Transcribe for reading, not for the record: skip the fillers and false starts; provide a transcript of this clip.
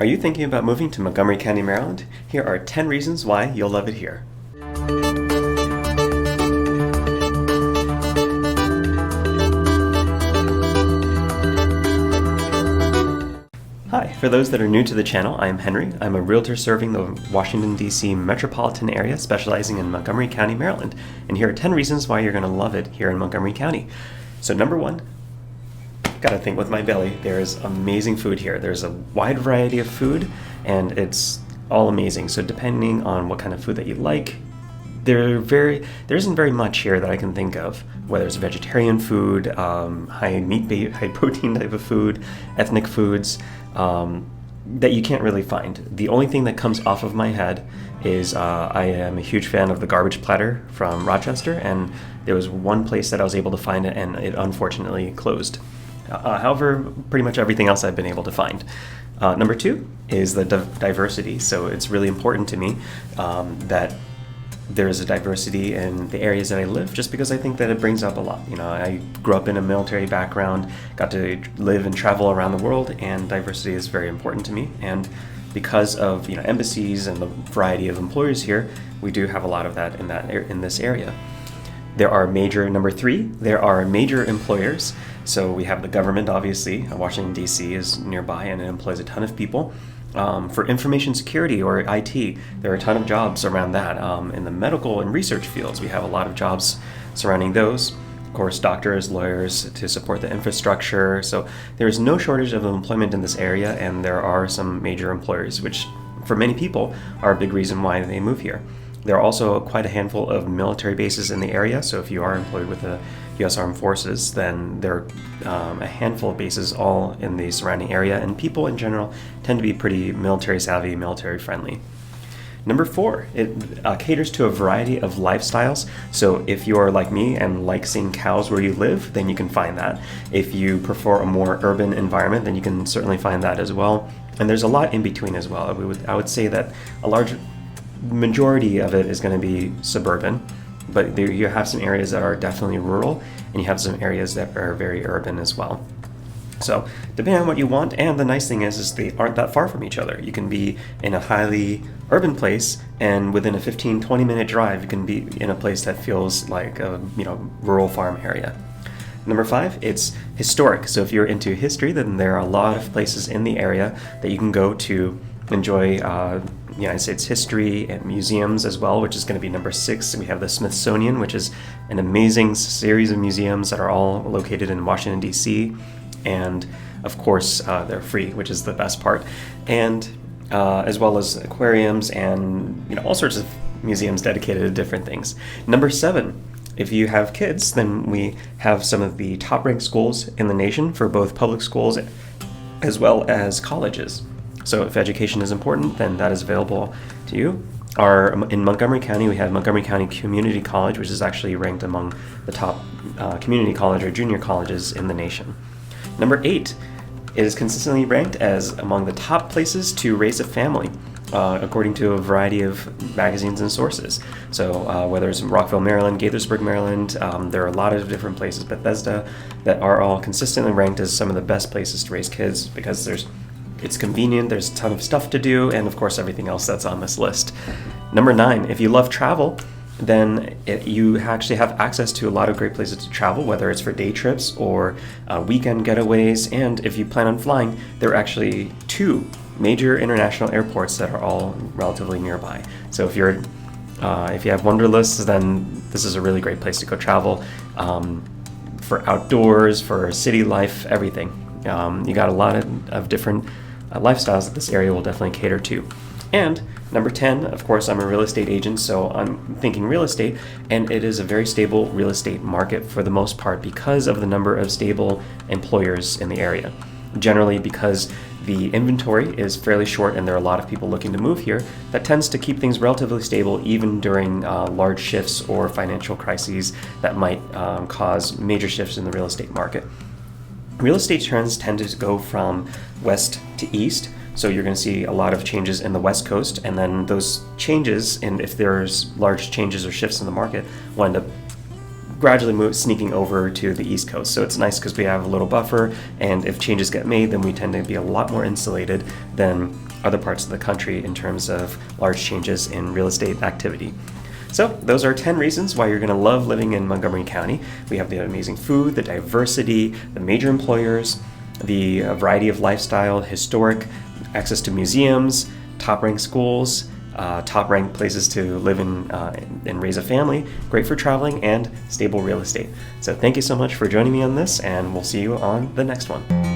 Are you thinking about moving to Montgomery County, Maryland? Here are 10 reasons why you'll love it here. Hi, for those that are new to the channel, I am Henry. I'm a realtor serving the Washington, D.C. metropolitan area, specializing in Montgomery County, Maryland. And here are 10 reasons why you're going to love it here in Montgomery County. So number one, gotta think with my belly, there's amazing food here. There's a wide variety of food, and it's all amazing. So depending on what kind of food that you like, there isn't very much here that I can think of, whether it's vegetarian food, high meat, high protein type of food, ethnic foods, that you can't really find. The only thing that comes off of my head is I am a huge fan of the garbage platter from Rochester, and there was one place that I was able to find it, and it unfortunately closed. However, pretty much everything else I've been able to find. Number two is the diversity. So it's really important to me that there is a diversity in the areas that I live, just because I think that it brings up a lot. You know, I grew up in a military background, got to live and travel around the world, and diversity is very important to me. And because of embassies and the variety of employers here, we do have a lot of that in this area. Number three, there are major employers. So we have the government, obviously. Washington, D.C. is nearby, and it employs a ton of people. For information security or IT, there are a ton of jobs around that. In the medical and research fields, we have a lot of jobs surrounding those. Of course, doctors, lawyers to support the infrastructure. So there is no shortage of employment in this area, and there are some major employers, which for many people are a big reason why they move here. There are also quite a handful of military bases in the area, so if you are employed with the U.S. Armed Forces, then there are a handful of bases all in the surrounding area, and people in general tend to be pretty military savvy, military friendly. Number four, it caters to a variety of lifestyles. So if you are like me and like seeing cows where you live, then you can find that. If you prefer a more urban environment, then you can certainly find that as well. And there's a lot in between as well. I would say that a large majority of it is going to be suburban, but you have some areas that are definitely rural, and you have some areas that are very urban as well. So depending on what you want, and the nice thing is they aren't that far from each other. You can be in a highly urban place, and within a 15-20 minute drive, you can be in a place that feels like a rural farm area. Number five, it's historic. So if you're into history, then there are a lot of places in the area that you can go to enjoy United States history and museums as well, which is going to be number six. We have the Smithsonian, which is an amazing series of museums that are all located in Washington, D.C. And of course, they're free, which is the best part. And as well as aquariums and all sorts of museums dedicated to different things. Number seven, if you have kids, then we have some of the top-ranked schools in the nation for both public schools as well as colleges. So if education is important, then that is available to you. In Montgomery County, we have Montgomery County Community College, which is actually ranked among the top community college or junior colleges in the nation. Number eight, it is consistently ranked as among the top places to raise a family, according to a variety of magazines and sources. So whether it's Rockville, Maryland, Gaithersburg, Maryland, there are a lot of different places, Bethesda, that are all consistently ranked as some of the best places to raise kids, because it's convenient, there's a ton of stuff to do, and of course everything else that's on this list. Number nine, if you love travel, then you actually have access to a lot of great places to travel, whether it's for day trips or weekend getaways. And if you plan on flying, there are actually two major international airports that are all relatively nearby. So if you have wanderlusts, then this is a really great place to go travel for outdoors, for city life, everything. You got a lot of different lifestyles that this area will definitely cater to. And number 10, of course, I'm a real estate agent, so I'm thinking real estate, and it is a very stable real estate market for the most part because of the number of stable employers in the area. Generally, because the inventory is fairly short and there are a lot of people looking to move here, that tends to keep things relatively stable even during large shifts or financial crises that might cause major shifts in the real estate market. Real estate trends tend to go from west to east, so you're going to see a lot of changes in the West Coast, and then those changes, and if there's large changes or shifts in the market, will end up gradually sneaking over to the East Coast. So it's nice because we have a little buffer, and if changes get made, then we tend to be a lot more insulated than other parts of the country in terms of large changes in real estate activity. So those are 10 reasons why you're going to love living in Montgomery County. We have the amazing food, the diversity, the major employers, the variety of lifestyle, historic, access to museums, top-ranked schools, top-ranked places to live in and raise a family, great for traveling, and stable real estate. So thank you so much for joining me on this, and we'll see you on the next one.